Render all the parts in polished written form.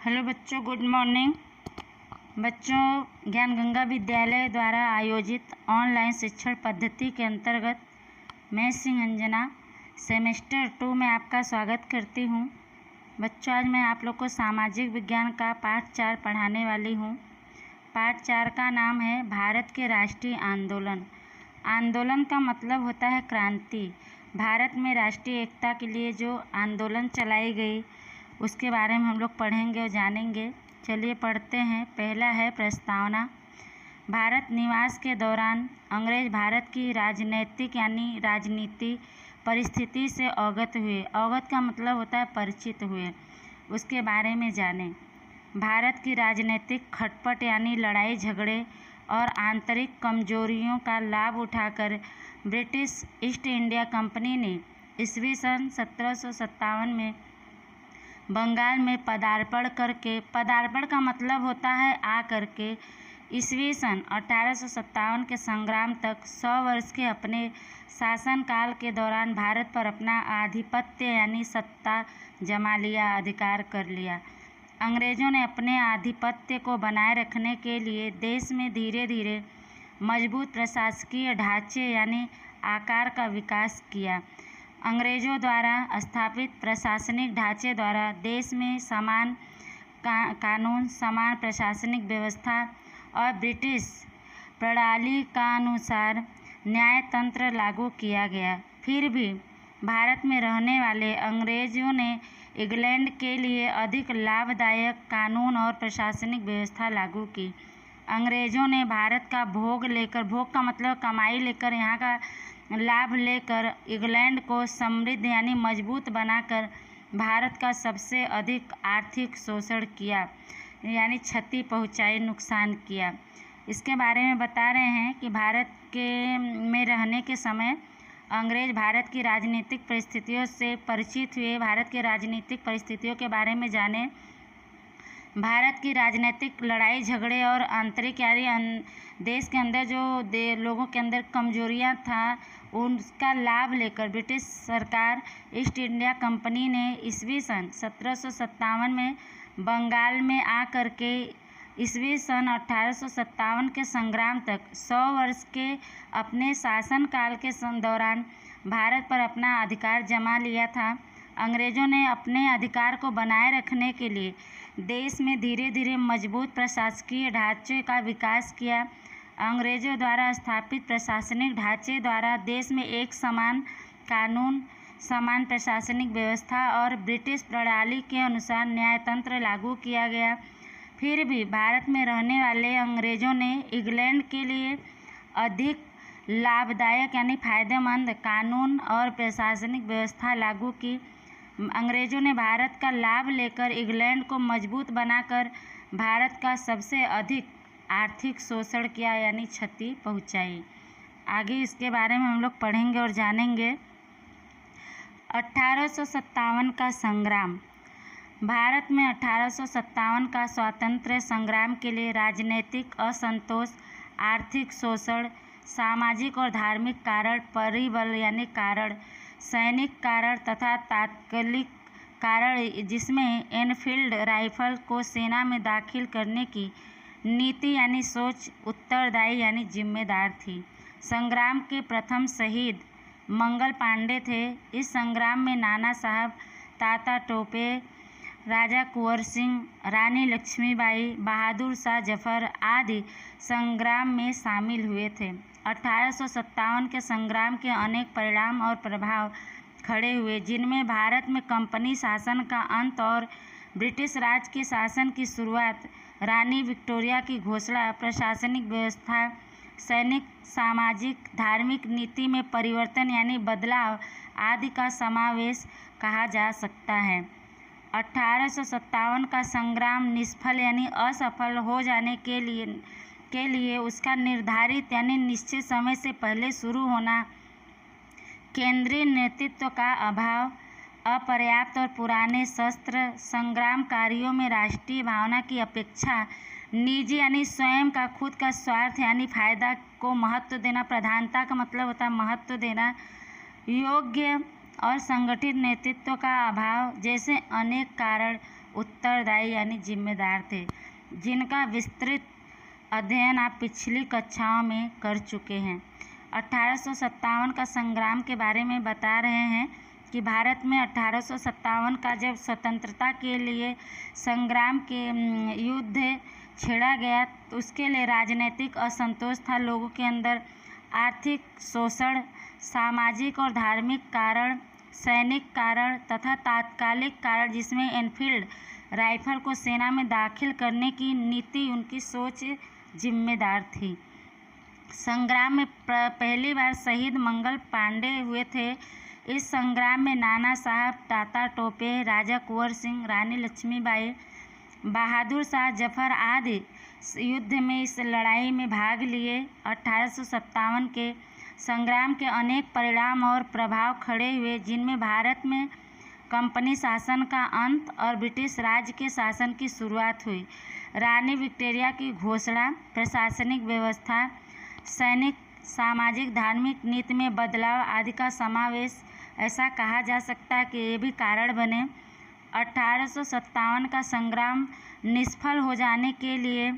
Hello बच्चों, good morning. बच्चों, ज्ञान गंगा विद्यालय द्वारा आयोजित ऑनलाइन शिक्षण पद्धति के अंतर्गत मैं सिंह अंजना सेमेस्टर 2 में आपका स्वागत करती हूँ। बच्चों, आज मैं आप लोग को सामाजिक विज्ञान का पाठ 4 पढ़ाने वाली हूँ। पाठ 4 का नाम है भारत के राष्ट्रीय आंदोलन। आंदोलन का मतलब होता है क्रांति। भारत में राष्ट्रीय एकता के लिए जो आंदोलन चलाई गई उसके बारे में हम लोग पढ़ेंगे और जानेंगे। चलिए पढ़ते हैं। पहला है प्रस्तावना। भारत निवास के दौरान अंग्रेज भारत की राजनीति परिस्थिति से अवगत हुए। अवगत का मतलब होता है परिचित हुए, उसके बारे में जानें। भारत की राजनीतिक खटपट यानी लड़ाई झगड़े और आंतरिक कमजोरियों का लाभ उठाकर ब्रिटिश ईस्ट इंडिया कंपनी ने ईस्वी सन 1757 में बंगाल में पदार्पण करके, पदार्पण का मतलब होता है आ करके, ईस्वी सन 1857 के संग्राम तक 100 वर्ष के अपने शासनकाल के दौरान भारत पर अपना आधिपत्य यानी सत्ता जमा लिया, अधिकार कर लिया। अंग्रेज़ों ने अपने आधिपत्य को बनाए रखने के लिए देश में धीरे धीरे मजबूत प्रशासकीय ढांचे यानी आकार का विकास किया। अंग्रेज़ों द्वारा स्थापित प्रशासनिक ढांचे द्वारा देश में समान कानून, समान प्रशासनिक व्यवस्था और ब्रिटिश प्रणाली का अनुसार न्यायतंत्र लागू किया गया। फिर भी भारत में रहने वाले अंग्रेज़ों ने इंग्लैंड के लिए अधिक लाभदायक कानून और प्रशासनिक व्यवस्था लागू की। अंग्रेज़ों ने भारत का भोग का मतलब कमाई लेकर, यहाँ का लाभ लेकर इंग्लैंड को समृद्ध यानी मजबूत बनाकर भारत का सबसे अधिक आर्थिक शोषण किया, यानी क्षति पहुंचाई, नुकसान किया। इसके बारे में बता रहे हैं कि भारत में रहने के समय अंग्रेज़ भारत की राजनीतिक परिस्थितियों से परिचित हुए। भारत के राजनीतिक परिस्थितियों के बारे में जाने। भारत की राजनीतिक लड़ाई झगड़े और आंतरिक यानी देश के अंदर जो लोगों के अंदर कमजोरियां था उसका लाभ लेकर ब्रिटिश सरकार ईस्ट इंडिया कंपनी ने ईस्वी सन 1757 में बंगाल में आकर के ईस्वी सन 1857 के संग्राम तक 100 वर्ष के अपने शासनकाल के दौरान भारत पर अपना अधिकार जमा लिया था। अंग्रेज़ों ने अपने अधिकार को बनाए रखने के लिए देश में धीरे धीरे मजबूत प्रशासकीय ढांचे का विकास किया। अंग्रेज़ों द्वारा स्थापित प्रशासनिक ढांचे द्वारा देश में एक समान कानून, समान प्रशासनिक व्यवस्था और ब्रिटिश प्रणाली के अनुसार न्यायतंत्र लागू किया गया। फिर भी भारत में रहने वाले अंग्रेज़ों ने इंग्लैंड के लिए अधिक लाभदायक यानी फायदेमंद कानून और प्रशासनिक व्यवस्था लागू की। अंग्रेज़ों ने भारत का लाभ लेकर इंग्लैंड को मजबूत बनाकर भारत का सबसे अधिक आर्थिक शोषण किया यानी क्षति पहुंचाई। आगे इसके बारे में हम लोग पढ़ेंगे और जानेंगे। 1857 का संग्राम। भारत में 1857 का स्वातंत्र्य संग्राम के लिए राजनीतिक असंतोष, आर्थिक शोषण, सामाजिक और धार्मिक कारण, परिबल यानी कारण, सैनिक कारण तथा तात्कालिक कारण जिसमें एनफील्ड राइफल को सेना में दाखिल करने की नीति यानी सोच उत्तरदायी यानी जिम्मेदार थी। संग्राम के प्रथम शहीद मंगल पांडे थे। इस संग्राम में नाना साहब, तात्या टोपे, राजा कुंवर सिंह, रानी लक्ष्मीबाई, बहादुर शाह जफर आदि संग्राम में शामिल हुए थे। 1857 के संग्राम के अनेक परिणाम और प्रभाव खड़े हुए, जिनमें भारत में कंपनी शासन का अंत और ब्रिटिश राज के शासन की शुरुआत, रानी विक्टोरिया की घोषणा, प्रशासनिक व्यवस्था, सैनिक, सामाजिक, धार्मिक नीति में परिवर्तन यानी बदलाव आदि का समावेश कहा जा सकता है। 1857 का संग्राम निष्फल यानी असफल हो जाने के लिए उसका निर्धारित यानी निश्चित समय से पहले शुरू होना, केंद्रीय नेतृत्व का अभाव, अपर्याप्त और पुराने शस्त्र, संग्रामकारियों में राष्ट्रीय भावना की अपेक्षा निजी यानी स्वयं का खुद का स्वार्थ यानी फायदा को महत्व देना, प्रधानता का मतलब होता है महत्व देना, योग्य और संगठित नेतृत्व का अभाव जैसे अनेक कारण उत्तरदायी यानी जिम्मेदार थे, जिनका विस्तृत अध्ययन आप पिछली कक्षाओं में कर चुके हैं। 1857 का संग्राम के बारे में बता रहे हैं कि भारत में 1857 का जब स्वतंत्रता के लिए संग्राम के युद्ध छेड़ा गया तो उसके लिए राजनीतिक असंतोष था लोगों के अंदर। आर्थिक शोषण, सामाजिक और धार्मिक कारण, सैनिक कारण तथा तात्कालिक कारण जिसमें एनफील्ड राइफल को सेना में दाखिल करने की नीति उनकी सोच जिम्मेदार थी। संग्राम में पहली बार शहीद मंगल पांडे हुए थे। इस संग्राम में नाना साहब, तात्या टोपे, राजा कुंवर सिंह, रानी लक्ष्मीबाई, बहादुर शाह जफर आदि युद्ध में इस लड़ाई में भाग लिए। 1857 के संग्राम के अनेक परिणाम और प्रभाव खड़े हुए, जिनमें भारत में कंपनी शासन का अंत और ब्रिटिश राज के शासन की शुरुआत हुई। रानी विक्टोरिया की घोषणा, प्रशासनिक व्यवस्था, सैनिक, सामाजिक, धार्मिक नीति में बदलाव आदि का समावेश, ऐसा कहा जा सकता है कि ये भी कारण बने। 1857 का संग्राम निष्फल हो जाने के लिए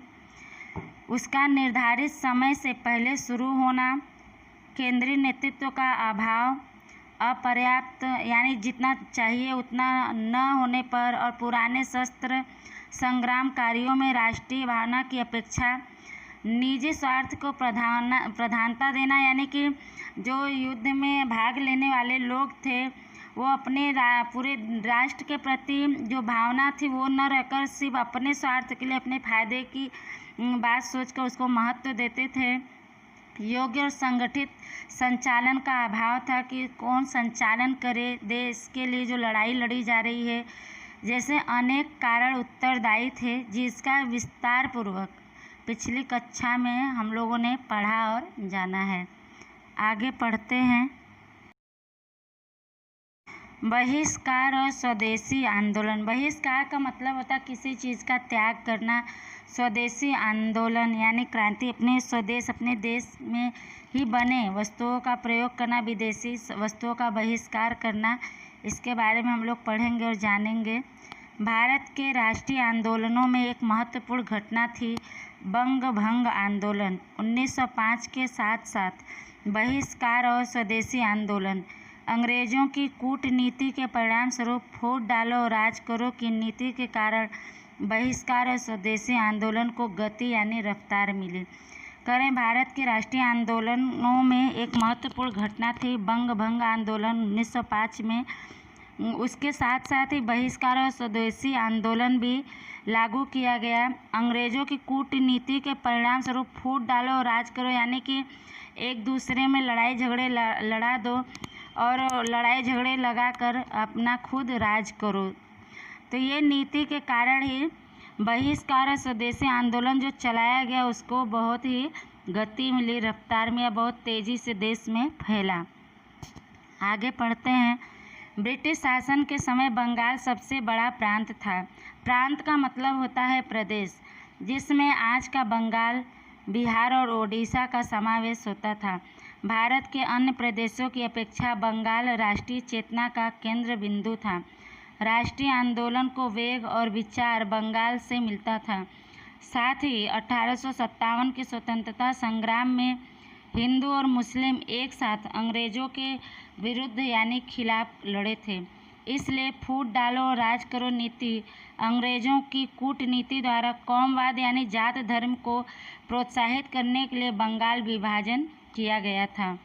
उसका निर्धारित समय से पहले शुरू होना, केंद्रीय नेतृत्व का अभाव, अपर्याप्त यानी जितना चाहिए उतना न होने पर और पुराने शस्त्र संग्रामकारियों में राष्ट्रीय भावना की अपेक्षा निजी स्वार्थ को प्रधानता देना, यानी कि जो युद्ध में भाग लेने वाले लोग थे वो अपने पूरे राष्ट्र के प्रति जो भावना थी वो न रहकर सिर्फ अपने स्वार्थ के लिए, अपने फायदे की बात सोचकर उसको महत्व देते थे। योग्य और संगठित संचालन का अभाव था कि कौन संचालन करे देश के लिए जो लड़ाई लड़ी जा रही है, जैसे अनेक कारण उत्तरदायी थे, जिसका विस्तार पूर्वक पिछली कक्षा में हम लोगों ने पढ़ा और जाना है। आगे पढ़ते हैं। बहिष्कार और स्वदेशी आंदोलन। बहिष्कार का मतलब होता है किसी चीज़ का त्याग करना। स्वदेशी आंदोलन यानी क्रांति, अपने स्वदेश, अपने देश में ही बने वस्तुओं का प्रयोग करना, विदेशी वस्तुओं का बहिष्कार करना। इसके बारे में हम लोग पढ़ेंगे और जानेंगे। भारत के राष्ट्रीय आंदोलनों में एक महत्वपूर्ण घटना थी बंग भंग आंदोलन। 1905 के साथ साथ बहिष्कार और स्वदेशी आंदोलन अंग्रेजों की कूटनीति के परिणाम स्वरूप फूट डालो और राज करो की नीति के कारण बहिष्कार और स्वदेशी आंदोलन को गति यानी रफ्तार मिली। करें भारत के राष्ट्रीय आंदोलनों में एक महत्वपूर्ण घटना थी बंग भंग आंदोलन 1905 में। उसके साथ साथ ही बहिष्कार और स्वदेशी आंदोलन भी लागू किया गया। अंग्रेजों की कूटनीति के परिणाम स्वरूप फूट डालो और राज करो, यानी कि एक दूसरे में लड़ाई झगड़े लड़ा दो और लड़ाई झगड़े लगाकर अपना खुद राज करो। तो ये नीति के कारण ही बहिष्कार और स्वदेशी आंदोलन जो चलाया गया उसको बहुत ही गति मिली, रफ्तार में, बहुत तेज़ी से देश में फैला। आगे पढ़ते हैं। ब्रिटिश शासन के समय बंगाल सबसे बड़ा प्रांत था। प्रांत का मतलब होता है प्रदेश, जिसमें आज का बंगाल, बिहार और ओडिशा का समावेश होता था। भारत के अन्य प्रदेशों की अपेक्षा बंगाल राष्ट्रीय चेतना का केंद्र बिंदु था। राष्ट्रीय आंदोलन को वेग और विचार बंगाल से मिलता था। साथ ही 1857 के स्वतंत्रता संग्राम में हिंदू और मुस्लिम एक साथ अंग्रेजों के विरुद्ध यानी खिलाफ लड़े थे। इसलिए फूट डालो और राज करो नीति अंग्रेजों की कूटनीति द्वारा कौमवाद यानी जात धर्म को प्रोत्साहित करने के लिए बंगाल विभाजन किया गया था।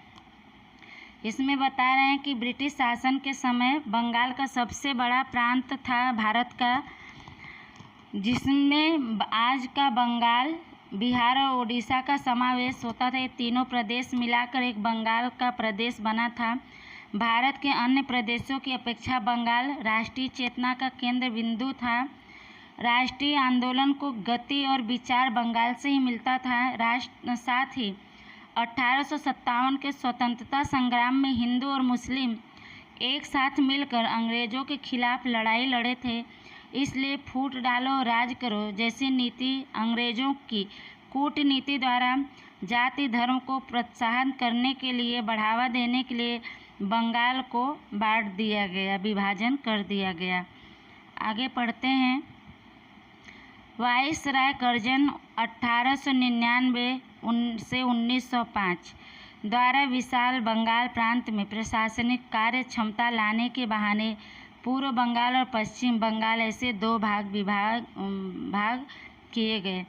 इसमें बता रहे हैं कि ब्रिटिश शासन के समय बंगाल का सबसे बड़ा प्रांत था भारत का, जिसमें आज का बंगाल, बिहार और उड़ीसा का समावेश होता था। ये तीनों प्रदेश मिलाकर एक बंगाल का प्रदेश बना था। भारत के अन्य प्रदेशों की अपेक्षा बंगाल राष्ट्रीय चेतना का केंद्र बिंदु था। राष्ट्रीय आंदोलन को गति और विचार बंगाल से ही मिलता था। साथ ही 1857 के स्वतंत्रता संग्राम में हिंदू और मुस्लिम एक साथ मिलकर अंग्रेजों के खिलाफ लड़ाई लड़े थे। इसलिए फूट डालो और राज करो जैसी नीति अंग्रेजों की कूटनीति द्वारा जाति धर्म को प्रोत्साहन करने के लिए, बढ़ावा देने के लिए बंगाल को बांट दिया गया, विभाजन कर दिया गया। आगे पढ़ते हैं। वाइसराय कर्जन 1899 से 1905 द्वारा विशाल बंगाल प्रांत में प्रशासनिक कार्य क्षमता लाने के बहाने पूर्व बंगाल और पश्चिम बंगाल ऐसे दो भाग किए गए।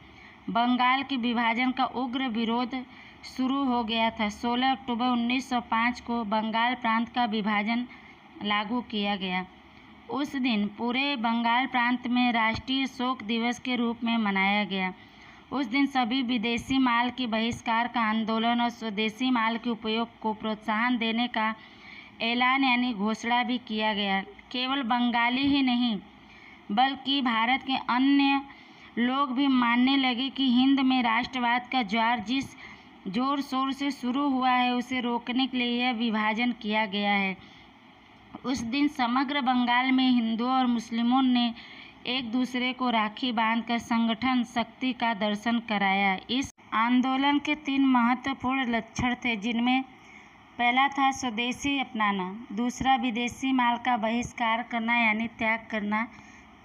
बंगाल के विभाजन का उग्र विरोध शुरू हो गया था। 16 अक्टूबर 1905 को बंगाल प्रांत का विभाजन लागू किया गया। उस दिन पूरे बंगाल प्रांत में राष्ट्रीय शोक दिवस के रूप में मनाया गया। उस दिन सभी विदेशी माल के बहिष्कार का आंदोलन और स्वदेशी माल के उपयोग को प्रोत्साहन देने का ऐलान यानी घोषणा भी किया गया। केवल बंगाली ही नहीं बल्कि भारत के अन्य लोग भी मानने लगे कि हिंद में राष्ट्रवाद का ज्वार जिस जोर शोर से शुरू हुआ है उसे रोकने के लिए यह विभाजन किया गया है। उस दिन समग्र बंगाल में हिंदुओं और मुस्लिमों ने एक दूसरे को राखी बांधकर संगठन शक्ति का दर्शन कराया। इस आंदोलन के 3 महत्वपूर्ण लक्षण थे, जिनमें पहला था स्वदेशी अपनाना, दूसरा विदेशी माल का बहिष्कार करना यानी त्याग करना,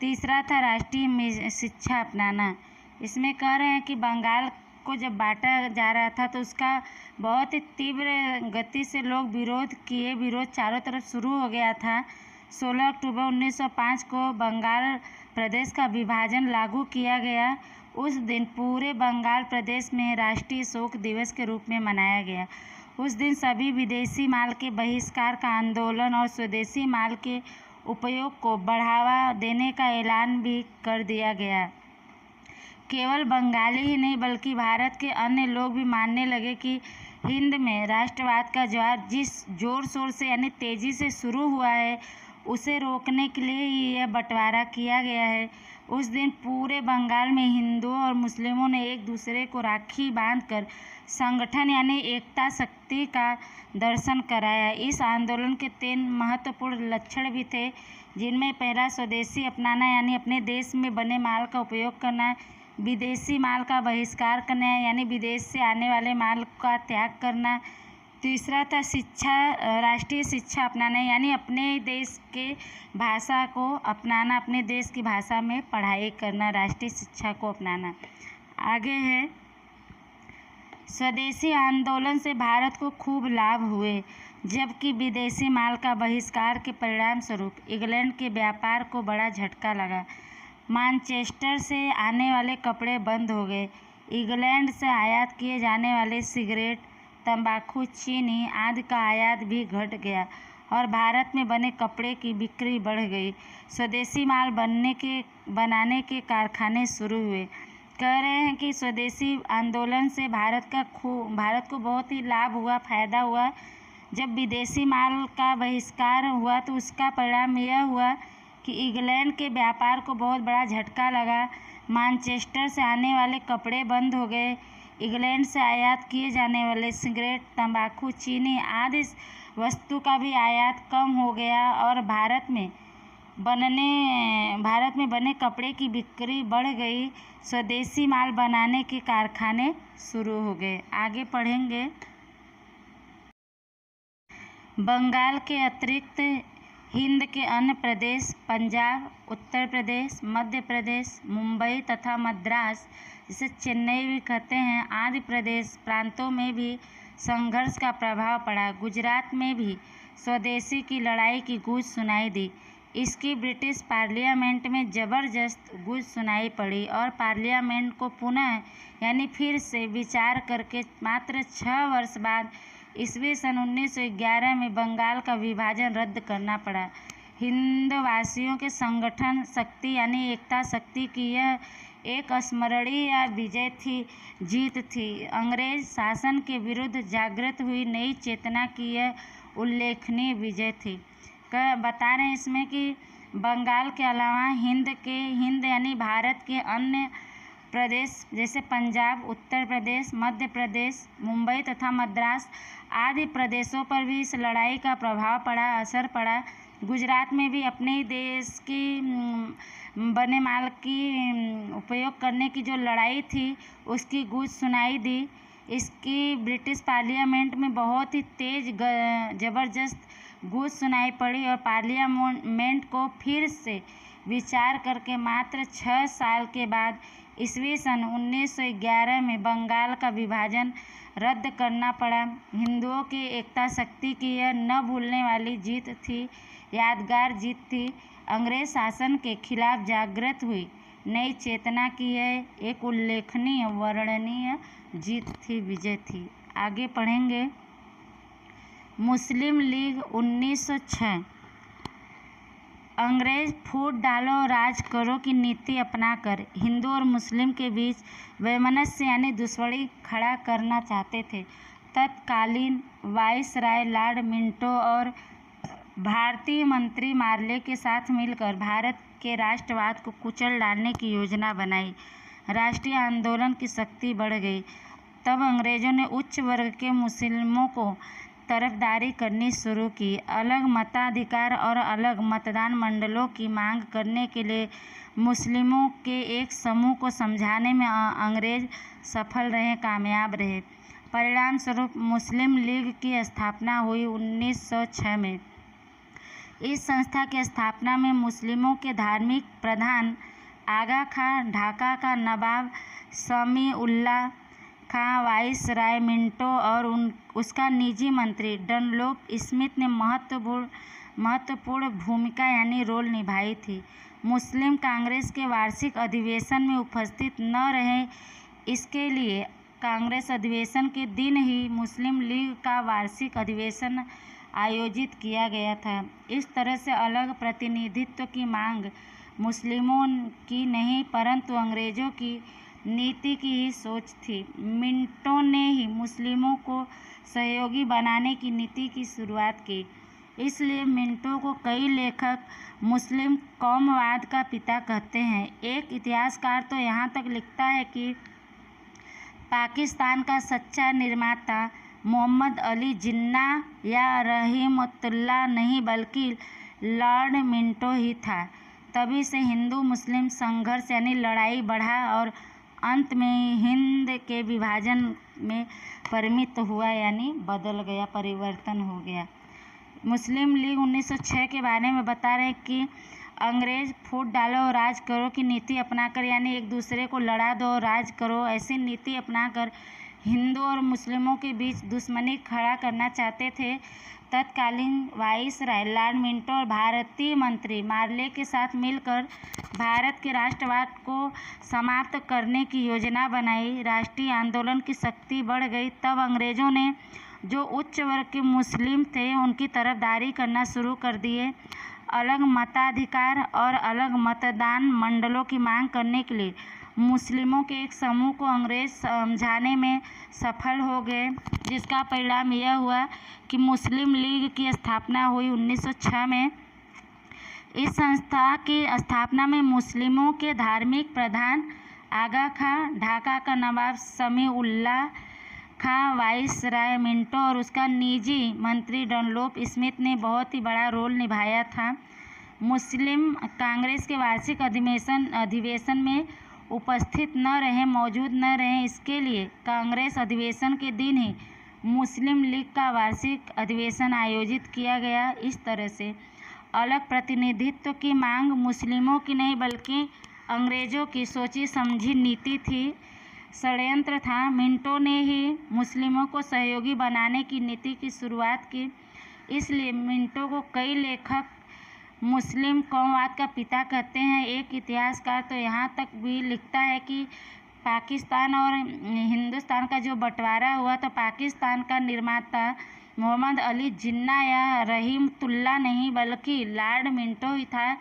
तीसरा था राष्ट्रीय शिक्षा अपनाना। इसमें कह रहे हैं कि बंगाल को जब बांटा जा रहा था तो उसका बहुत ही तीव्र गति से लोग विरोध चारों तरफ शुरू हो गया था। 16 अक्टूबर 1905 को बंगाल प्रदेश का विभाजन लागू किया गया। उस दिन पूरे बंगाल प्रदेश में राष्ट्रीय शोक दिवस के रूप में मनाया गया। उस दिन सभी विदेशी माल के बहिष्कार का आंदोलन और स्वदेशी माल के उपयोग को बढ़ावा देने का ऐलान भी कर दिया गया। केवल बंगाली ही नहीं बल्कि भारत के अन्य लोग भी मानने लगे कि हिंद में राष्ट्रवाद का ज्वार जिस जोर शोर से यानी तेजी से शुरू हुआ है उसे रोकने के लिए यह बंटवारा किया गया है। उस दिन पूरे बंगाल में हिंदुओं और मुस्लिमों ने एक दूसरे को राखी बांधकर संगठन यानी एकता शक्ति का दर्शन कराया। इस आंदोलन के 3 महत्वपूर्ण लक्षण भी थे, जिनमें पहला स्वदेशी अपनाना यानी अपने देश में बने माल का उपयोग करना, विदेशी माल का बहिष्कार करना यानी विदेश से आने वाले माल का त्याग करना, तीसरा था राष्ट्रीय शिक्षा अपनाना यानी अपने देश के भाषा को अपनाना, अपने देश की भाषा में पढ़ाई करना, राष्ट्रीय शिक्षा को अपनाना। आगे है स्वदेशी आंदोलन से भारत को खूब लाभ हुए, जबकि विदेशी माल का बहिष्कार के परिणाम स्वरूप इंग्लैंड के व्यापार को बड़ा झटका लगा। मैनचेस्टर से आने वाले कपड़े बंद हो गए। इंग्लैंड से आयात किए जाने वाले सिगरेट, तंबाकू, चीनी आदि का आयात भी घट गया और भारत में बने कपड़े की बिक्री बढ़ गई। स्वदेशी माल बनाने के कारखाने शुरू हुए। कह रहे हैं कि स्वदेशी आंदोलन से भारत को बहुत ही लाभ हुआ, फायदा हुआ। जब विदेशी माल का बहिष्कार हुआ तो उसका परिणाम यह हुआ कि इंग्लैंड के व्यापार को बहुत बड़ा झटका लगा। मैनचेस्टर से आने वाले कपड़े बंद हो गए। इंग्लैंड से आयात किए जाने वाले सिगरेट, तंबाकू, चीनी आदि वस्तु का भी आयात कम हो गया और भारत में बने कपड़े की बिक्री बढ़ गई। स्वदेशी माल बनाने के कारखाने शुरू हो गए। आगे पढ़ेंगे। बंगाल के अतिरिक्त हिंद के अन्य प्रदेश पंजाब, उत्तर प्रदेश, मध्य प्रदेश, मुंबई तथा मद्रास, जिसे चेन्नई भी कहते हैं, आदि प्रदेश प्रांतों में भी संघर्ष का प्रभाव पड़ा। गुजरात में भी स्वदेशी की लड़ाई की गूंज सुनाई दी। इसकी ब्रिटिश पार्लियामेंट में जबरदस्त गूंज सुनाई पड़ी और पार्लियामेंट को पुनः यानी फिर से विचार करके मात्र 6 वर्ष बाद ईस्वी सन 1911 में बंगाल का विभाजन रद्द करना पड़ा। हिंदवासियों के संगठन शक्ति यानी एकता शक्ति की यह एक स्मरणीय जीत थी। अंग्रेज शासन के विरुद्ध जागृत हुई नई चेतना की यह उल्लेखनीय विजय थी। बता रहे हैं इसमें कि बंगाल के अलावा हिंद यानी भारत के अन्य प्रदेश जैसे पंजाब, उत्तर प्रदेश, मध्य प्रदेश, मुंबई तथा मद्रास आदि प्रदेशों पर भी इस लड़ाई का प्रभाव पड़ा, असर पड़ा। गुजरात में भी अपने ही देश की बने माल की उपयोग करने की जो लड़ाई थी उसकी गूंज सुनाई दी। इसकी ब्रिटिश पार्लियामेंट में बहुत ही तेज जबरदस्त गूंज सुनाई पड़ी और पार्लियामेंट को फिर से विचार करके मात्र 6 साल के बाद ईस्वी सन 1911 में बंगाल का विभाजन रद्द करना पड़ा। हिंदुओं की एकता शक्ति की यह न भूलने वाली जीत थी, यादगार जीत थी। अंग्रेज शासन के खिलाफ जागृत हुई नई चेतना की यह एक उल्लेखनीय वर्णनीय जीत थी, विजय थी। आगे पढ़ेंगे। मुस्लिम लीग 1906। अंग्रेज फूट डालो राज करो की नीति अपनाकर हिंदू और मुस्लिम के बीच वैमनस्य यानी दुश्मनी खड़ा करना चाहते थे। तत्कालीन वाइसराय लॉर्ड मिंटो और भारतीय मंत्री मार्ले के साथ मिलकर भारत के राष्ट्रवाद को कुचल डालने की योजना बनाई। राष्ट्रीय आंदोलन की शक्ति बढ़ गई। तब अंग्रेजों ने उच्च वर्ग के मुस्लिमों को तरफदारी करनी शुरू की। अलग मताधिकार और अलग मतदान मंडलों की मांग करने के लिए मुस्लिमों के एक समूह को समझाने में अंग्रेज सफल रहे, कामयाब रहे। परिणाम स्वरूप मुस्लिम लीग की स्थापना हुई 1906 में। इस संस्था की स्थापना में मुस्लिमों के धार्मिक प्रधान आगा खां, ढाका का नवाब समी उल्लाह खां, वाइसराय मिंटो और उसका निजी मंत्री डनलोप स्मिथ ने महत्वपूर्ण भूमिका यानी रोल निभाई थी। मुस्लिम कांग्रेस के वार्षिक अधिवेशन में उपस्थित न रहे, इसके लिए कांग्रेस अधिवेशन के दिन ही मुस्लिम लीग का वार्षिक अधिवेशन आयोजित किया गया था। इस तरह से अलग प्रतिनिधित्व की मांग मुस्लिमों की नहीं परंतु अंग्रेजों की नीति की ही सोच थी। मिंटो ने ही मुस्लिमों को सहयोगी बनाने की नीति की शुरुआत की। इसलिए मिंटो को कई लेखक मुस्लिम कौमवाद का पिता कहते हैं। एक इतिहासकार तो यहाँ तक लिखता है कि पाकिस्तान का सच्चा निर्माता मोहम्मद अली जिन्ना या रहीमतुल्लाह नहीं बल्कि लॉर्ड मिंटो ही था। तभी से हिंदू मुस्लिम संघर्ष यानी लड़ाई बढ़ा और अंत में हिंद के विभाजन में परिणत हुआ यानी बदल गया, परिवर्तन हो गया। मुस्लिम लीग 1906 के बारे में बता रहे कि अंग्रेज फूट डालो और राज करो की नीति अपनाकर यानी एक दूसरे को लड़ा दो और राज करो ऐसी नीति अपनाकर हिंदू और मुस्लिमों के बीच दुश्मनी खड़ा करना चाहते थे। तत्कालीन वाइसराय लॉर्ड मिंटो और भारतीय मंत्री मार्ले के साथ मिलकर भारत के राष्ट्रवाद को समाप्त करने की योजना बनाई। राष्ट्रीय आंदोलन की शक्ति बढ़ गई। तब अंग्रेजों ने जो उच्च वर्ग के मुस्लिम थे उनकी तरफदारी करना शुरू कर दिए। अलग मताधिकार और अलग मतदान मंडलों की मांग करने के लिए मुस्लिमों के एक समूह को अंग्रेज समझाने में सफल हो गए, जिसका परिणाम यह हुआ कि मुस्लिम लीग की स्थापना हुई 1906 में। इस संस्था की स्थापना में मुस्लिमों के धार्मिक प्रधान आगा खां, ढाका का नवाब समी उल्लाह खां, वाइसराय मिंटो और उसका निजी मंत्री डनलोप स्मिथ ने बहुत ही बड़ा रोल निभाया था। मुस्लिम कांग्रेस के वार्षिक अधिवेशन में उपस्थित न रहे, मौजूद न रहे, इसके लिए कांग्रेस अधिवेशन के दिन ही मुस्लिम लीग का वार्षिक अधिवेशन आयोजित किया गया। इस तरह से अलग प्रतिनिधित्व की मांग मुस्लिमों की नहीं बल्कि अंग्रेजों की सोची समझी नीति थी, षड्यंत्र था। मिंटो ने ही मुस्लिमों को सहयोगी बनाने की नीति की शुरुआत की। इसलिए मिंटो को कई लेखक मुस्लिम कौमवाद का पिता कहते हैं। एक इतिहासकार तो यहाँ तक भी लिखता है कि पाकिस्तान और हिंदुस्तान का जो बंटवारा हुआ तो पाकिस्तान का निर्माता मोहम्मद अली जिन्ना या रहीमतुल्लाह नहीं बल्कि लॉर्ड मिंटो ही था।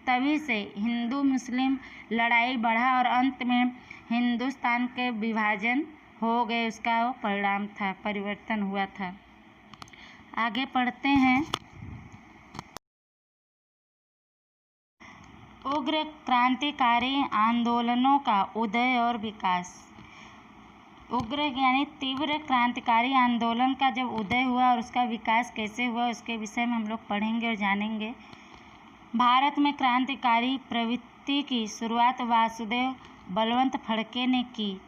तभी से हिंदू मुस्लिम लड़ाई बढ़ा और अंत में हिंदुस्तान के विभाजन हो गए, उसका वो परिणाम था, परिवर्तन हुआ था। आगे पढ़ते हैं। उग्र क्रांतिकारी आंदोलनों का उदय और विकास। उग्र यानी तीव्र क्रांतिकारी आंदोलन का जब उदय हुआ और उसका विकास कैसे हुआ उसके विषय में हम लोग पढ़ेंगे और जानेंगे। भारत में क्रांतिकारी प्रवृत्ति की शुरुआत वासुदेव बलवंत फड़के ने की।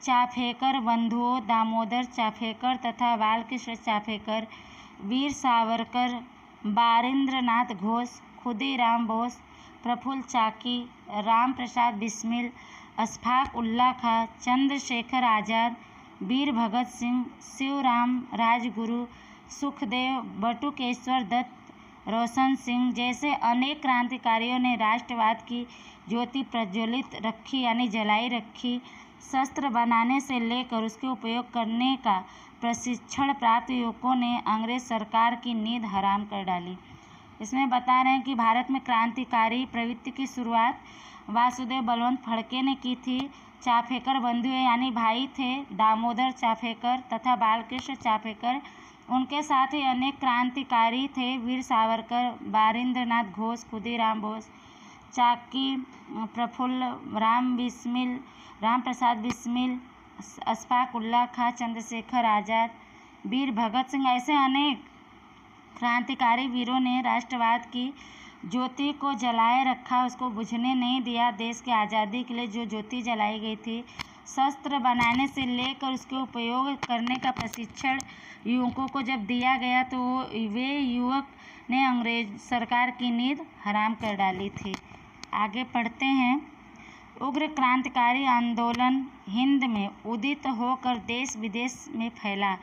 चाफेकर बंधुओं दामोदर चाफेकर तथा बालकृष्ण चाफेकर, वीर सावरकर, बारिंद्रनाथ घोष, खुदीराम बोस, प्रफुल्ल चाकी, राम प्रसाद बिस्मिल, अशफाक उल्लाह खां, चंद्रशेखर आज़ाद, वीर भगत सिंह, शिवराम राजगुरु, सुखदेव, बटुकेश्वर दत्त, रोशन सिंह जैसे अनेक क्रांतिकारियों ने राष्ट्रवाद की ज्योति प्रज्वलित रखी यानी जलाई रखी। शस्त्र बनाने से लेकर उसके उपयोग करने का प्रशिक्षण प्राप्त युवकों ने अंग्रेज सरकार की नींद हराम कर डाली। इसमें बता रहे हैं कि भारत में क्रांतिकारी प्रवृत्ति की शुरुआत वासुदेव बलवंत फड़के ने की थी। चाफेकर बंधुए यानी भाई थे दामोदर चाफेकर तथा बालकृष्ण चाफेकर। उनके साथ ही अनेक क्रांतिकारी थे वीर सावरकर, बारिंद्रनाथ घोष, खुदीराम बोस, चाकी, प्रफुल्ल, राम प्रसाद बिस्मिल, अशफाक उल्लाह खां, चंद्रशेखर आज़ाद, वीर भगत सिंह। ऐसे अनेक क्रांतिकारी वीरों ने राष्ट्रवाद की ज्योति को जलाए रखा, उसको बुझने नहीं दिया। देश की आज़ादी के लिए जो ज्योति जलाई गई थी, शस्त्र बनाने से लेकर उसके उपयोग करने का प्रशिक्षण युवकों को जब दिया गया तो वे युवक ने अंग्रेज सरकार की नींद हराम कर डाली थी। आगे पढ़ते हैं। उग्र क्रांतिकारी आंदोलन हिंद में उदित होकर देश विदेश में फैला।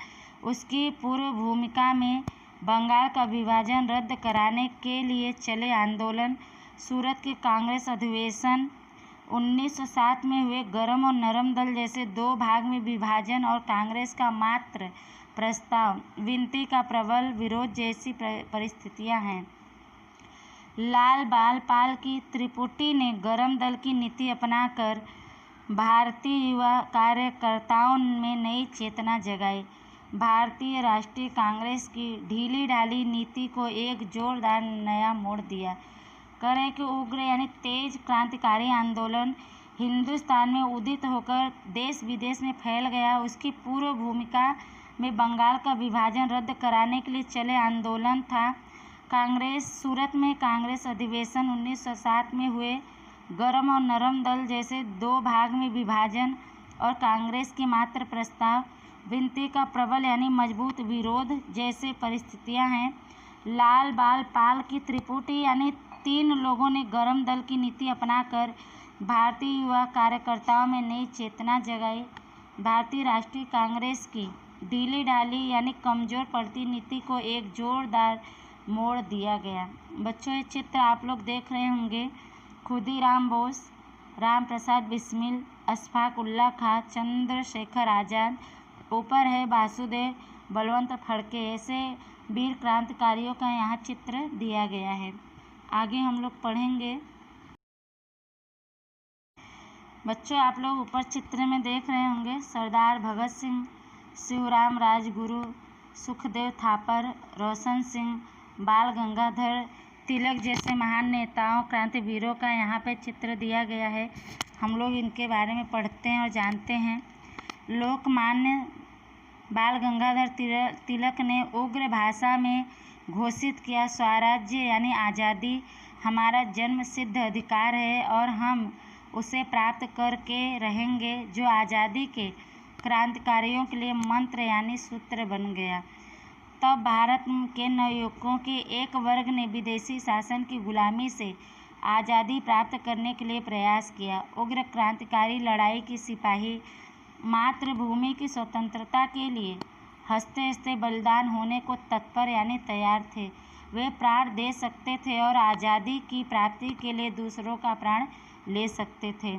उसकी पूर्व भूमिका में बंगाल का विभाजन रद्द कराने के लिए चले आंदोलन, सूरत के कांग्रेस अधिवेशन, 1907 में हुए गरम और नरम दल जैसे दो भाग में विभाजन और कांग्रेस का मात्र प्रस्ताव, विनती का प्रबल विरोध जैसी परिस्थितियां हैं। लाल बाल पाल की त्रिपुटी ने गरम दल की नीति अपनाकर भारतीय युवा कार्यकर्ताओं में नई चेतना जगाई। भारतीय राष्ट्रीय कांग्रेस की ढीली ढाली नीति को एक जोरदार नया मोड़ दिया। करें कि उग्र यानी तेज क्रांतिकारी आंदोलन हिंदुस्तान में उदित होकर देश विदेश में फैल गया। उसकी पूर्व भूमिका में बंगाल का विभाजन रद्द कराने के लिए चले आंदोलन था। कांग्रेस सूरत में कांग्रेस अधिवेशन, 1907 में हुए गरम और नरम दल जैसे दो भाग में विभाजन और कांग्रेस के मात्र प्रस्ताव, विनती का प्रबल यानी मजबूत विरोध जैसे परिस्थितियां हैं। लाल बाल पाल की त्रिपुटी यानी 3 लोगों ने गरम दल की नीति अपनाकर भारतीय युवा कार्यकर्ताओं में नई चेतना जगाई। भारतीय राष्ट्रीय कांग्रेस की ढीली ढाली यानी कमजोर पड़ती नीति को एक जोरदार मोड़ दिया गया। बच्चों, ये चित्र आप लोग देख रहे होंगे। खुदीराम बोस, राम प्रसाद बिस्मिल, अशफाक उल्लाह खां, चंद्रशेखर आज़ाद, ऊपर है वासुदेव बलवंत फड़के। ऐसे वीर क्रांतिकारियों का यहाँ चित्र दिया गया है। आगे हम लोग पढ़ेंगे। बच्चों, आप लोग ऊपर चित्र में देख रहे होंगे सरदार भगत सिंह, शिवराम राजगुरु, सुखदेव थापर, रोशन सिंह, बाल गंगाधर तिलक जैसे महान नेताओं क्रांतिवीरों का यहाँ पे चित्र दिया गया है। हम लोग इनके बारे में पढ़ते हैं और जानते हैं। लोकमान्य बाल गंगाधर तिलक ने उग्र भाषा में घोषित किया, स्वराज्य यानी आज़ादी हमारा जन्म सिद्ध अधिकार है और हम उसे प्राप्त करके रहेंगे, जो आज़ादी के क्रांतिकारियों के लिए मंत्र यानी सूत्र बन गया। तब भारत के नवयुवकों के एक वर्ग ने विदेशी शासन की गुलामी से आज़ादी प्राप्त करने के लिए प्रयास किया। उग्र क्रांतिकारी लड़ाई की सिपाही मातृभूमि की स्वतंत्रता के लिए हंसते हंसते बलिदान होने को तत्पर यानी तैयार थे। वे प्राण दे सकते थे और आज़ादी की प्राप्ति के लिए दूसरों का प्राण ले सकते थे।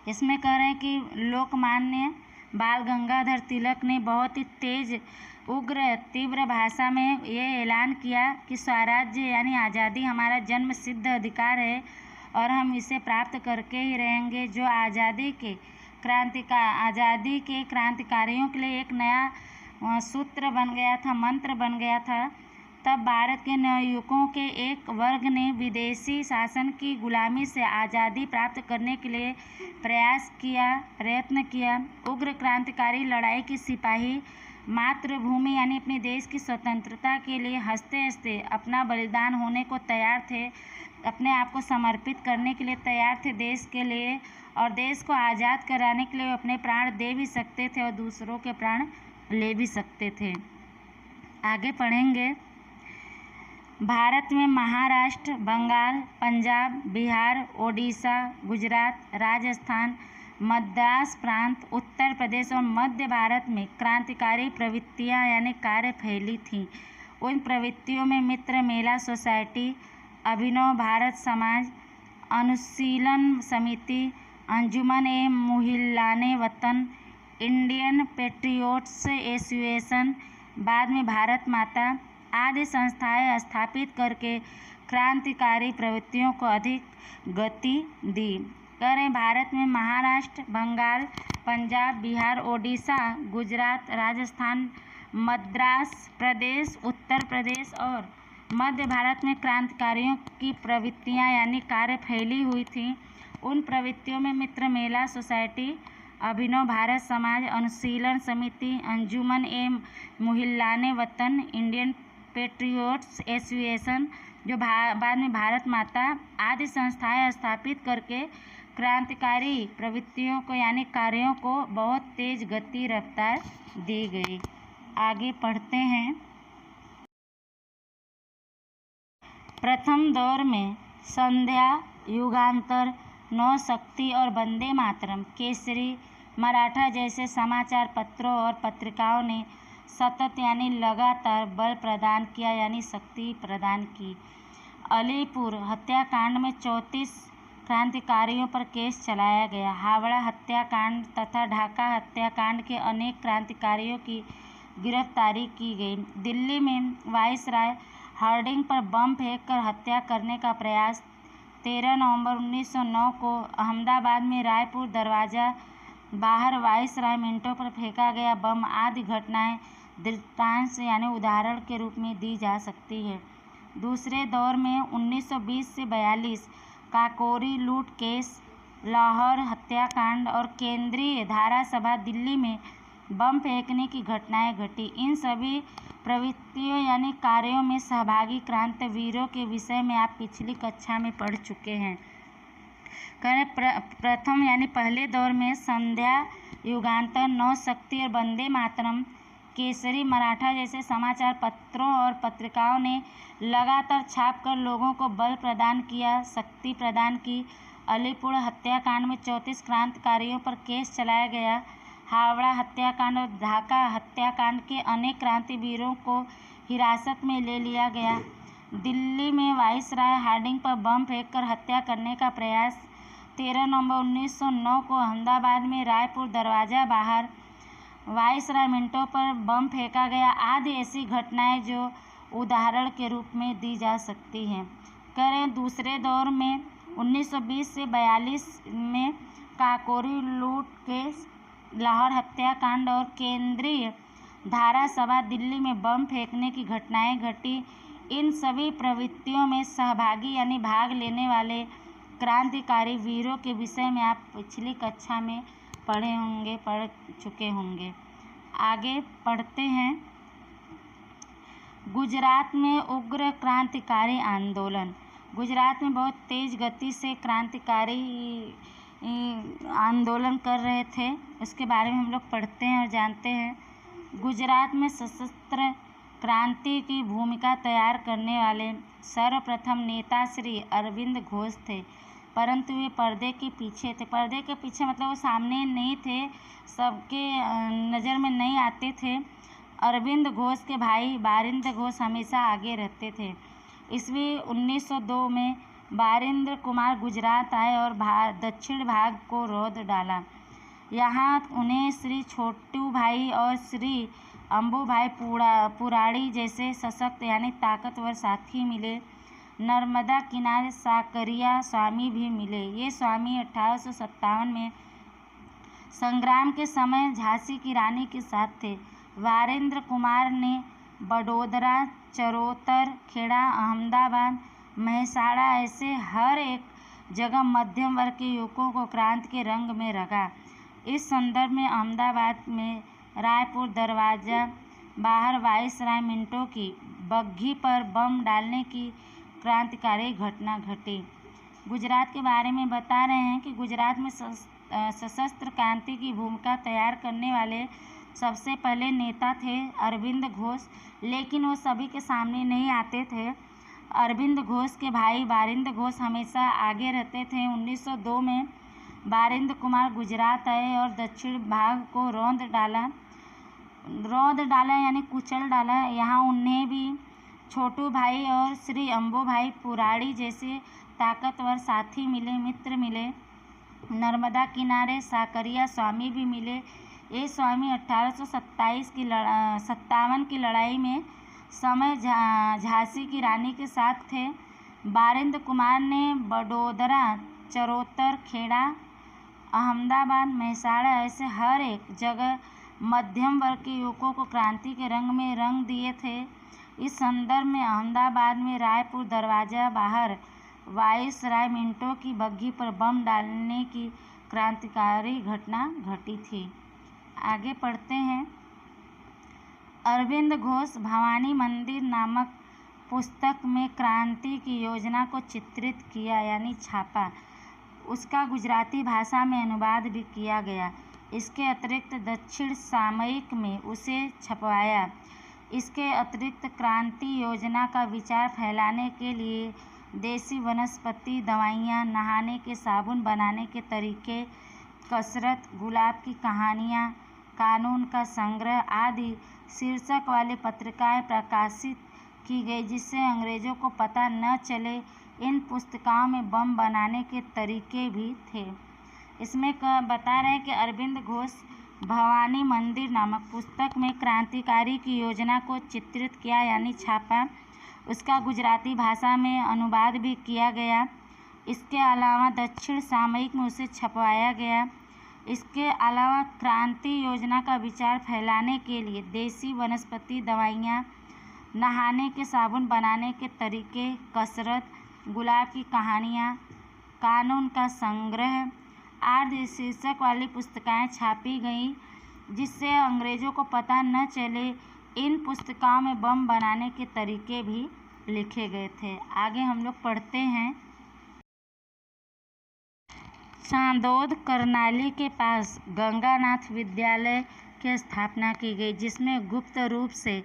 इसमें कह रहे हैं कि लोकमान्य बाल गंगाधर तिलक ने बहुत ही तेज उग्र तीव्र भाषा में ये ऐलान किया कि स्वराज्य यानी आज़ादी हमारा जन्म सिद्ध अधिकार है और हम इसे प्राप्त करके ही रहेंगे, जो आज़ादी के क्रांतिकारियों के लिए एक नया सूत्र बन गया था, मंत्र बन गया था। तब भारत के नवयुवकों के एक वर्ग ने विदेशी शासन की गुलामी से आज़ादी प्राप्त करने के लिए प्रयत्न किया। उग्र क्रांतिकारी लड़ाई की सिपाही मातृभूमि यानी अपने देश की स्वतंत्रता के लिए हंसते हंसते अपना बलिदान होने को तैयार थे, अपने आप को समर्पित करने के लिए तैयार थे देश के लिए, और देश को आज़ाद कराने के लिए अपने प्राण दे भी सकते थे और दूसरों के प्राण ले भी सकते थे। आगे पढ़ेंगे। भारत में महाराष्ट्र, बंगाल, पंजाब, बिहार, ओडिशा, गुजरात, राजस्थान, मद्रास प्रांत, उत्तर प्रदेश और मध्य भारत में क्रांतिकारी प्रवृत्तियां यानी कार्य फैली थीं। उन प्रवृत्तियों में मित्र मेला सोसाइटी, अभिनव भारत समाज, अनुशीलन समिति, अंजुमन ए मुहिल्लाने वतन, इंडियन पेट्रियोट्स एसोसिएशन, बाद में भारत माता आदि संस्थाएं स्थापित करके क्रांतिकारी प्रवृत्तियों को अधिक गति दी। कह रहे भारत में महाराष्ट्र, बंगाल, पंजाब, बिहार, ओडिशा, गुजरात, राजस्थान, मद्रास प्रदेश, उत्तर प्रदेश और मध्य भारत में क्रांतिकारियों की प्रवृत्तियां यानी कार्य फैली हुई थी। उन प्रवृत्तियों में मित्र मेला सोसाइटी, अभिनव भारत समाज, अनुशीलन समिति, अंजुमन ए मुहिल्लाने वतन, इंडियन पेट्रियोट्स एसोसिएशन जो बाद में भारत माता आदि संस्थाएं स्थापित करके क्रांतिकारी प्रवृत्तियों को यानी कार्यों को बहुत तेज गति रफ्तार दी गई। आगे पढ़ते हैं। प्रथम दौर में संध्या, युगांतर, नवशक्ति और वंदे मातरम, केसरी, मराठा जैसे समाचार पत्रों और पत्रिकाओं ने सतत यानी लगातार बल प्रदान किया यानी शक्ति प्रदान की। अलीपुर हत्याकांड में 34 क्रांतिकारियों पर केस चलाया गया। हावड़ा हत्याकांड तथा ढाका हत्याकांड के अनेक क्रांतिकारियों की गिरफ्तारी की गई। दिल्ली में वाइसराय हार्डिंग पर बम फेंककर हत्या करने का प्रयास। 13 नवंबर 1909 को अहमदाबाद में रायपुर दरवाजा बाहर वाइसराय मिंटो पर फेंका गया बम आदि घटनाएं दृष्टांत यानी उदाहरण के रूप में दी जा सकती है। दूसरे दौर में 1920 से 42 काकोरी लूट केस, लाहौर हत्याकांड और केंद्रीय धारा सभा दिल्ली में बम फेंकने की घटनाएं घटी। इन सभी प्रवृत्तियों यानी कार्यों में सहभागी क्रांतिवीरों के विषय में आप पिछली कक्षा में पढ़ चुके हैं। प्रथम यानी पहले दौर में संध्या, युगांतर, नवशक्ति और वंदे मातरम, केसरी, मराठा जैसे समाचार पत्रों और पत्रिकाओं ने लगातार छापकर लोगों को बल प्रदान किया, शक्ति प्रदान की। अलीपुर हत्याकांड में 34 क्रांतिकारियों पर केस चलाया गया। हावड़ा हत्याकांड और ढाका हत्याकांड के अनेक क्रांतिवीरों को हिरासत में ले लिया गया। दिल्ली में वाइसराय हार्डिंग पर बम फेंककर हत्या करने का प्रयास। 13 नवंबर 1909 को अहमदाबाद में रायपुर दरवाजा बाहर वाइसराय मिंटो पर बम फेंका गया आदि ऐसी घटनाएं जो उदाहरण के रूप में दी जा सकती हैं। करें दूसरे दौर में 1920 से 42 में काकोरी लूट केस, लाहौर हत्याकांड और केंद्रीय धारा सभा दिल्ली में बम फेंकने की घटनाएं घटी। इन सभी प्रवृत्तियों में सहभागी यानी भाग लेने वाले क्रांतिकारी वीरों के विषय में आप पिछली कक्षा में पढ़ चुके होंगे। आगे पढ़ते हैं। गुजरात में उग्र क्रांतिकारी आंदोलन। गुजरात में बहुत तेज गति से क्रांतिकारी आंदोलन कर रहे थे, उसके बारे में हम लोग पढ़ते हैं और जानते हैं। गुजरात में सशस्त्र क्रांति की भूमिका तैयार करने वाले सर्वप्रथम नेता श्री अरविंद घोष थे, परंतु वे पर्दे के पीछे थे। पर्दे के पीछे मतलब वो सामने नहीं थे, सबके नज़र में नहीं आते थे। अरविंद घोष के भाई बारिंद्र घोष हमेशा आगे रहते थे। ईस्वी 1902 में बारिंद्र कुमार गुजरात आए और दक्षिण भाग को रौंद डाला। यहाँ उन्हें श्री छोटू भाई और श्री अम्बू भाई पुराड़ी जैसे सशक्त यानी ताकतवर साथी मिले। नर्मदा किनारे साकरिया स्वामी भी मिले। ये स्वामी 1857 में संग्राम के समय झांसी की रानी के साथ थे। वारेंद्र कुमार ने बड़ोदरा, चरोतर, खेड़ा, अहमदाबाद, महसाड़ा ऐसे हर एक जगह मध्यम वर्ग के युवकों को क्रांति के रंग में रंगा। इस संदर्भ में अहमदाबाद में रायपुर दरवाजा बाहर वाइसराय मिंटो की बग्घी पर बम डालने की क्रांतिकारी घटना घटी। गुजरात के बारे में बता रहे हैं कि गुजरात में सशस्त्र क्रांति की भूमिका तैयार करने वाले सबसे पहले नेता थे अरविंद घोष, लेकिन वो सभी के सामने नहीं आते थे। अरविंद घोष के भाई बारिंद घोष हमेशा आगे रहते थे। 1902 में बारिंद कुमार गुजरात आए और दक्षिण भाग को रौंद डाला यानी कुचल डाला। यहाँ उन्हें भी छोटू भाई और श्री अम्बो भाई पुराड़ी जैसे ताकतवर साथी मित्र मिले। नर्मदा किनारे साकरिया स्वामी भी मिले। ये स्वामी 1857 की लड़ाई में समय झांसी की रानी के साथ थे। बारिंद कुमार ने बड़ोदरा, चरोतर, खेड़ा, अहमदाबाद, मेहसाणा ऐसे हर एक जगह मध्यम वर्ग के युवकों को क्रांति के रंग में रंग दिए थे। इस संदर्भ में अहमदाबाद में रायपुर दरवाजा बाहर वायसराय मिंटो की बग्घी पर बम डालने की क्रांतिकारी घटना घटी थी। आगे पढ़ते हैं। अरविंद घोष भवानी मंदिर नामक पुस्तक में क्रांति की योजना को चित्रित किया यानी छापा। उसका गुजराती भाषा में अनुवाद भी किया गया। इसके अतिरिक्त दक्षिण सामयिक में उसे छपवाया। इसके अतिरिक्त क्रांति योजना का विचार फैलाने के लिए देसी वनस्पति दवाइयाँ, नहाने के साबुन बनाने के तरीके, कसरत, गुलाब की कहानियाँ, कानून का संग्रह आदि शीर्षक वाली पत्रिकाएं प्रकाशित की गई, जिससे अंग्रेजों को पता न चले। इन पुस्तिकाओं में बम बनाने के तरीके भी थे। इसमें बता रहे हैं कि अरविंद घोष भवानी मंदिर नामक पुस्तक में क्रांतिकारी की योजना को चित्रित किया यानी छापा। उसका गुजराती भाषा में अनुवाद भी किया गया। इसके अलावा दक्षिण सामयिक में उसे छपवाया गया। इसके अलावा क्रांति योजना का विचार फैलाने के लिए देसी वनस्पति दवाइयाँ, नहाने के साबुन बनाने के तरीके, कसरत, गुलाब की कहानियाँ, कानून का संग्रह आदि शीर्षक वाली पुस्तिकाएं छापी गईं, जिससे अंग्रेजों को पता न चले। इन पुस्तिकाओं में बम बनाने के तरीके भी लिखे गए थे। आगे हम लोग पढ़ते हैं। चांदोद करनाली के पास गंगानाथ विद्यालय की स्थापना की गई, जिसमें गुप्त रूप से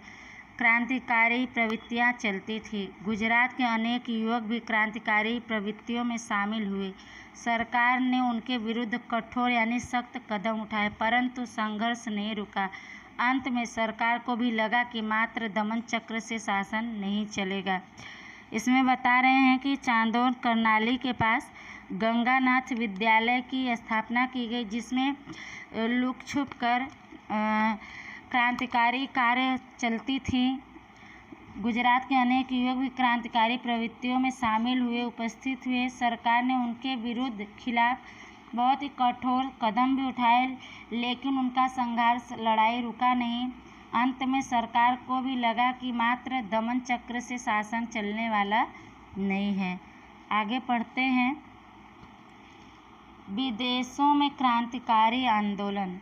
क्रांतिकारी प्रवृत्तियां चलती थी। गुजरात के अनेक युवक भी क्रांतिकारी प्रवृत्तियों में शामिल हुए। सरकार ने उनके विरुद्ध कठोर यानी सख्त कदम उठाए, परंतु संघर्ष नहीं रुका। अंत में सरकार को भी लगा कि मात्र दमन चक्र से शासन नहीं चलेगा। इसमें बता रहे हैं कि चांदोद करनाली के पास गंगानाथ विद्यालय की स्थापना की गई, जिसमें लुक छुप कर क्रांतिकारी कार्य चलती थी। गुजरात के अनेक युवक भी क्रांतिकारी प्रवृत्तियों में शामिल हुए, उपस्थित हुए। सरकार ने उनके विरुद्ध खिलाफ बहुत ही कठोर कदम भी उठाए, लेकिन उनका संघर्ष लड़ाई रुका नहीं। अंत में सरकार को भी लगा कि मात्र दमन चक्र से शासन चलने वाला नहीं है। आगे पढ़ते हैं। विदेशों में क्रांतिकारी आंदोलन।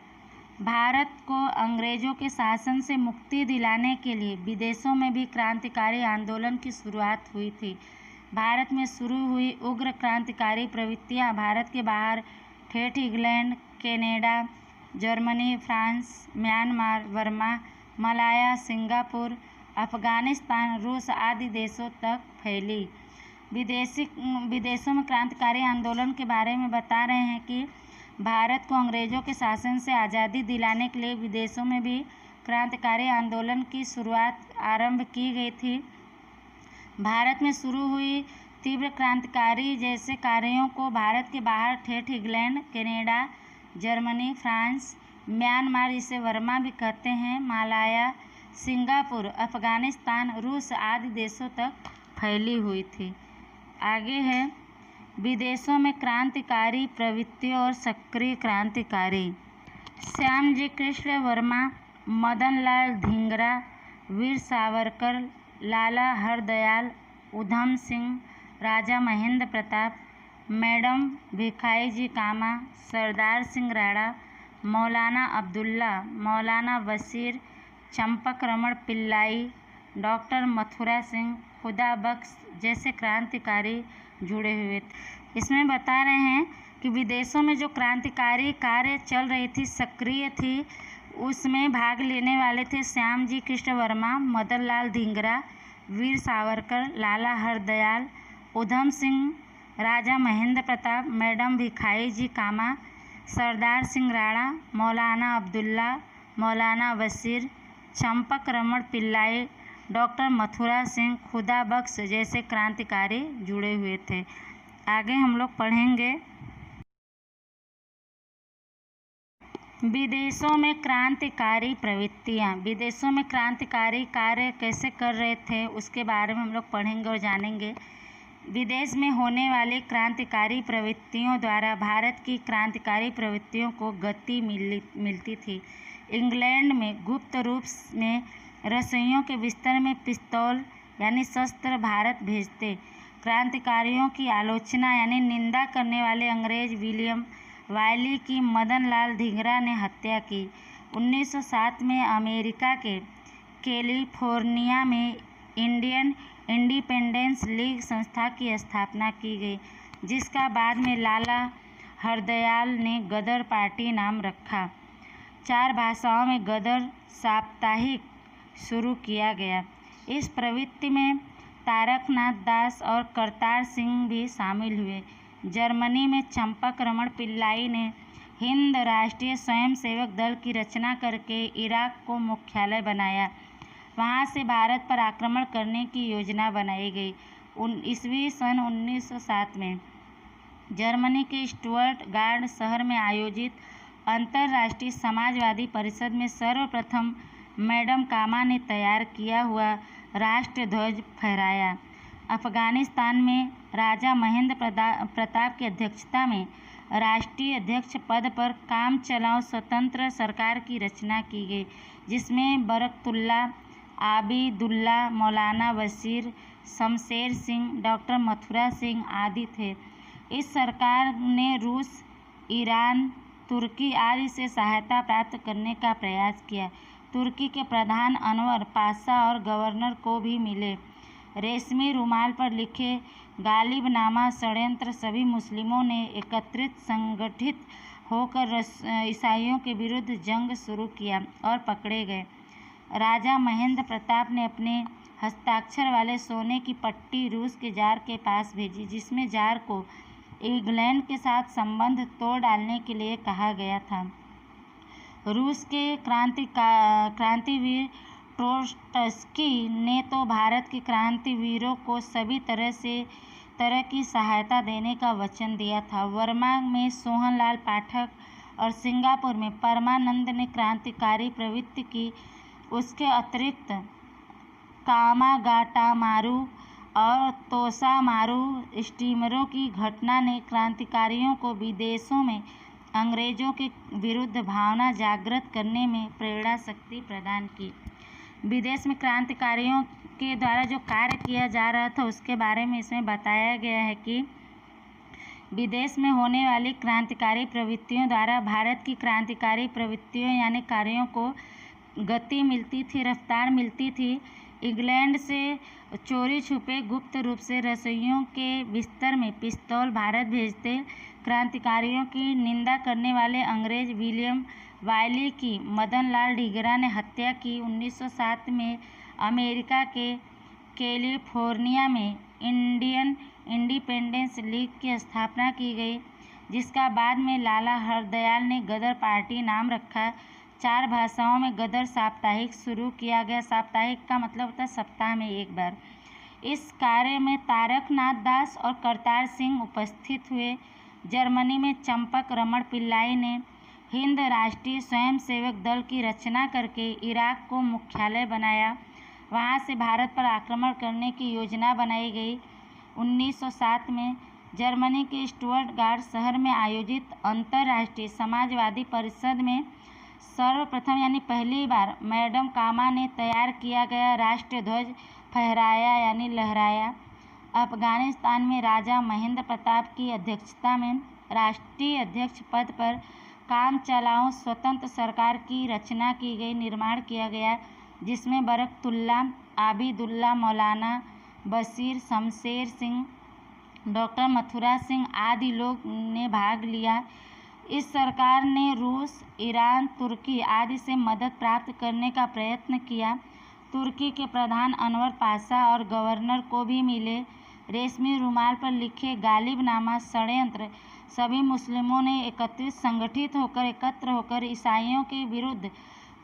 भारत को अंग्रेजों के शासन से मुक्ति दिलाने के लिए विदेशों में भी क्रांतिकारी आंदोलन की शुरुआत हुई थी। भारत में शुरू हुई उग्र क्रांतिकारी प्रवृत्तियां भारत के बाहर ठेठ England, Canada, Germany, France, Myanmar, Burma, Malaya, Singapore, Afghanistan, रूस आदि देशों तक फैली। विदेशों में क्रांतिकारी आंदोलन के बारे में बता रहे हैं कि भारत को अंग्रेजों के शासन से आज़ादी दिलाने के लिए विदेशों में भी क्रांतिकारी आंदोलन की शुरुआत आरंभ की गई थी। भारत में शुरू हुई तीव्र क्रांतिकारी जैसे कार्यों को भारत के बाहर ठेठ England, Canada, Germany, France, Myanmar इसे बर्मा भी कहते हैं, मलाया, सिंगापुर, अफगानिस्तान, रूस आदि देशों तक फैली हुई थी। आगे है विदेशों में क्रांतिकारी प्रवृत्तियों और सक्रिय क्रांतिकारी। श्यामजी कृष्ण वर्मा, मदन लाल धिंगरा, वीर सावरकर, लाला हरदयाल, उधम सिंह, राजा महेंद्र प्रताप, मैडम भिखाईजी कामा, सरदार सिंह राणा, मौलाना अब्दुल्ला, मौलाना बशीर, चंपक रमण पिल्लाई, डॉक्टर मथुरा सिंह, खुदा बख्श जैसे क्रांतिकारी जुड़े हुए थे। इसमें बता रहे हैं कि विदेशों में जो क्रांतिकारी कार्य चल रही थी, सक्रिय थी, उसमें भाग लेने वाले थे श्यामजी कृष्ण वर्मा, मदन लाल धिंगरा, वीर सावरकर, लाला हरदयाल, उधम सिंह, राजा महेंद्र प्रताप, मैडम भिखाई जी कामा, सरदार सिंह राणा, मौलाना अब्दुल्ला, मौलाना बशीर, चंपक रमण पिल्लाई, डॉक्टर मथुरा सिंह, खुदा बख्श जैसे क्रांतिकारी जुड़े हुए थे। आगे हम लोग पढ़ेंगे विदेशों में क्रांतिकारी प्रवृत्तियाँ। विदेशों में क्रांतिकारी कार्य कैसे कर रहे थे उसके बारे में हम लोग पढ़ेंगे और जानेंगे। विदेश में होने वाली क्रांतिकारी प्रवृत्तियों द्वारा भारत की क्रांतिकारी प्रवृत्तियों को गति मिलती थी। इंग्लैंड में गुप्त रूप में रसोइयों के बिस्तर में पिस्तौल यानी शस्त्र भारत भेजते। क्रांतिकारियों की आलोचना यानी निंदा करने वाले अंग्रेज विलियम वायली की मदन लाल धिंगरा ने हत्या की। 1907 में अमेरिका के कैलिफोर्निया में इंडियन इंडिपेंडेंस लीग संस्था की स्थापना की गई, जिसका बाद में लाला हरदयाल ने गदर पार्टी नाम रखा। 4 भाषाओं में गदर साप्ताहिक शुरू किया गया। इस प्रवृत्ति में तारकनाथ दास और करतार सिंह भी शामिल हुए। जर्मनी में चंपक रमण पिल्लाई ने हिंद राष्ट्रीय स्वयंसेवक दल की रचना करके इराक को मुख्यालय बनाया। वहां से भारत पर आक्रमण करने की योजना बनाई गई। ईस्वी सन 1907 में जर्मनी के स्टुअर्टगार्ड शहर में आयोजित अंतर्राष्ट्रीय समाजवादी परिषद में सर्वप्रथम मैडम कामा ने तैयार किया हुआ राष्ट्रध्वज फहराया। अफगानिस्तान में राजा महेंद्र प्रताप की अध्यक्षता में राष्ट्रीय अध्यक्ष पद पर काम चलाऊ स्वतंत्र सरकार की रचना की गई, जिसमें बरकतुल्ला, आबिदुल्ला, मौलाना बशीर, शमशेर सिंह, डॉक्टर मथुरा सिंह आदि थे। इस सरकार ने रूस, ईरान, तुर्की आदि से सहायता प्राप्त करने का प्रयास किया। तुर्की के प्रधान अनवर पाशा और गवर्नर को भी मिले। रेशमी रुमाल पर लिखे गालिबनामा षड्यंत्र सभी मुस्लिमों ने एकत्रित संगठित होकर ईसाइयों के विरुद्ध जंग शुरू किया और पकड़े गए। राजा महेंद्र प्रताप ने अपने हस्ताक्षर वाले सोने की पट्टी रूस के जार के पास भेजी, जिसमें जार को इंग्लैंड के साथ संबंध तोड़ डालने के लिए कहा गया था। रूस के क्रांतिवीर ट्रोट्स्की ने तो भारत के क्रांतिवीरों को सभी तरह की सहायता देने का वचन दिया था। वर्मा में सोहनलाल पाठक और सिंगापुर में परमानंद ने क्रांतिकारी प्रवृत्ति की। उसके अतिरिक्त कामागाटामारू और तोसामारू स्टीमरों की घटना ने क्रांतिकारियों को विदेशों में अंग्रेजों के विरुद्ध भावना जागृत करने में प्रेरणा शक्ति प्रदान की। विदेश में क्रांतिकारियों के द्वारा जो कार्य किया जा रहा था उसके बारे में इसमें बताया गया है कि विदेश में होने वाली क्रांतिकारी प्रवृत्तियों द्वारा भारत की क्रांतिकारी प्रवृत्तियों यानी कार्यों को गति मिलती थी, रफ्तार मिलती थी। इंग्लैंड से चोरी छुपे गुप्त रूप से रसोइयों के बिस्तर में पिस्तौल भारत भेजते। क्रांतिकारियों की निंदा करने वाले अंग्रेज विलियम वायली की मदन लाल धिंगरा ने हत्या की। 1907 में अमेरिका के कैलिफोर्निया में इंडियन इंडिपेंडेंस लीग की स्थापना की गई, जिसका बाद में लाला हरदयाल ने गदर पार्टी नाम रखा। 4 भाषाओं में गदर साप्ताहिक शुरू किया गया। साप्ताहिक का मतलब होता है सप्ताह में एक बार। इस कार्य में तारकनाथ दास और करतार सिंह उपस्थित हुए। जर्मनी में चंपक रमण पिल्लाई ने हिंद राष्ट्रीय स्वयंसेवक दल की रचना करके इराक को मुख्यालय बनाया। वहां से भारत पर आक्रमण करने की योजना बनाई गई। 1907 में जर्मनी के स्टुअर्टगार्ड शहर में आयोजित अंतर्राष्ट्रीय समाजवादी परिषद में सर्वप्रथम यानी पहली बार मैडम कामा ने तैयार किया गया राष्ट्रध्वज फहराया यानी लहराया। अफगानिस्तान में राजा महेंद्र प्रताप की अध्यक्षता में राष्ट्रीय अध्यक्ष पद पर काम चलाऊ स्वतंत्र सरकार की रचना की गई, निर्माण किया गया, जिसमें बरकतुल्ला, आबिदुल्ला, मौलाना बशीर, शमशेर सिंह, डॉक्टर मथुरा सिंह आदि लोग ने भाग लिया। इस सरकार ने रूस, ईरान, तुर्की आदि से मदद प्राप्त करने का प्रयत्न किया। तुर्की के प्रधान अनवर पाशा और गवर्नर को भी मिले। रेशमी रुमाल पर लिखे गालिबनामा षड्यंत्र सभी मुस्लिमों ने संगठित होकर एकत्र होकर ईसाइयों के विरुद्ध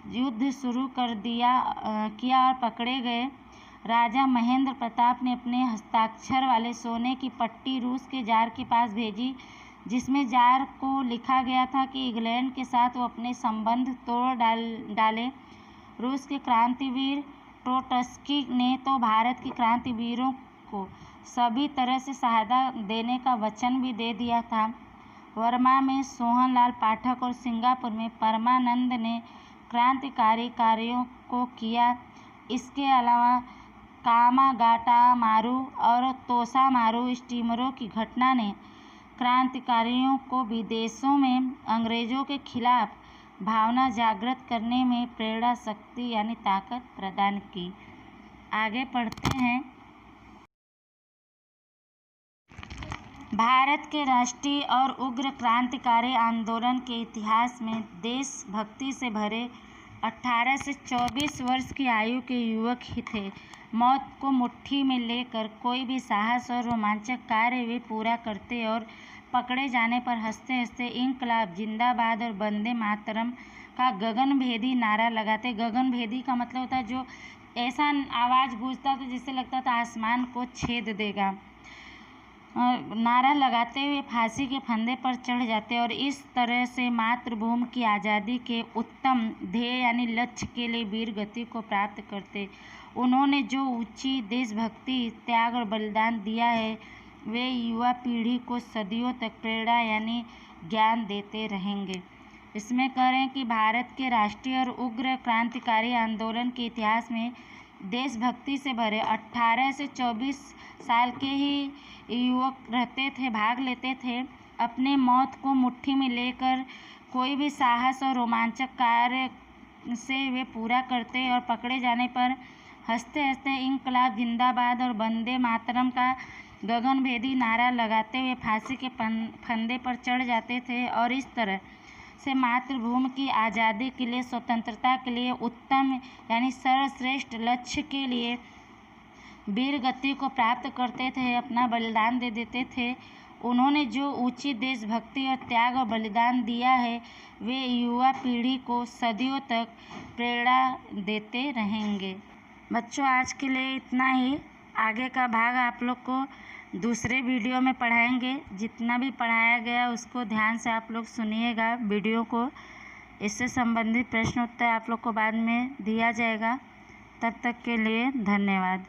युद्ध शुरू किया और पकड़े गए। राजा महेंद्र प्रताप ने अपने हस्ताक्षर वाले सोने की पट्टी रूस के जार के पास भेजी, जिसमें जार को लिखा गया था कि इंग्लैंड के साथ वो अपने संबंध तोड़ डाले। रूस के क्रांतिवीर ट्रोट्स्की ने तो भारत के क्रांतिवीरों को सभी तरह से सहायता देने का वचन भी दे दिया था। बर्मा में सोहनलाल पाठक और सिंगापुर में परमानंद ने क्रांतिकारी कार्यों को किया। इसके अलावा कामागाटामारू और तोसामारू स्टीमरों की घटना ने क्रांतिकारियों को विदेशों में अंग्रेजों के खिलाफ भावना जागृत करने में प्रेरणा शक्ति यानी ताकत प्रदान की। आगे पढ़ते हैं। भारत के राष्ट्रीय और उग्र क्रांतिकारी आंदोलन के इतिहास में देशभक्ति से भरे 18 से 24 वर्ष की आयु के युवक ही थे। मौत को मुट्ठी में लेकर कोई भी साहस और रोमांचक कार्य वे पूरा करते और पकड़े जाने पर हंसते हंसते इंकलाब जिंदाबाद और वंदे मातरम का गगनभेदी नारा लगाते। गगनभेदी का मतलब होता है जो ऐसा आवाज़ गूंजता था जिससे लगता था आसमान को छेद देगा। नारा लगाते हुए फांसी के फंदे पर चढ़ जाते और इस तरह से मातृभूमि की आज़ादी के उत्तम ध्येय यानी लक्ष्य के लिए वीर गति को प्राप्त करते। उन्होंने जो ऊंची देशभक्ति त्याग और बलिदान दिया है वे युवा पीढ़ी को सदियों तक प्रेरणा यानी ज्ञान देते रहेंगे। इसमें कह रहे हैं कि भारत के राष्ट्रीय और उग्र क्रांतिकारी आंदोलन के इतिहास में देशभक्ति से भरे 18 से 24 साल के ही युवक रहते थे, भाग लेते थे। अपने मौत को मुट्ठी में लेकर कोई भी साहस और रोमांचक कार्य से वे पूरा करते और पकड़े जाने पर हंसते हंसते इंकलाब जिंदाबाद और वंदे मातरम का गगनभेदी नारा लगाते हुए फांसी के फंदे पर चढ़ जाते थे और इस तरह से मातृभूमि की आज़ादी के लिए स्वतंत्रता के लिए उत्तम यानी सर्वश्रेष्ठ लक्ष्य के लिए वीर गति को प्राप्त करते थे, अपना बलिदान दे देते थे। उन्होंने जो ऊंची देशभक्ति और त्याग और बलिदान दिया है वे युवा पीढ़ी को सदियों तक प्रेरणा देते रहेंगे। बच्चों आज के लिए इतना ही। आगे का भाग आप लोग को दूसरे वीडियो में पढ़ाएंगे। जितना भी पढ़ाया गया उसको ध्यान से आप लोग सुनिएगा वीडियो को। इससे संबंधित प्रश्न उत्तर आप लोग को बाद में दिया जाएगा। तब तक के लिए धन्यवाद।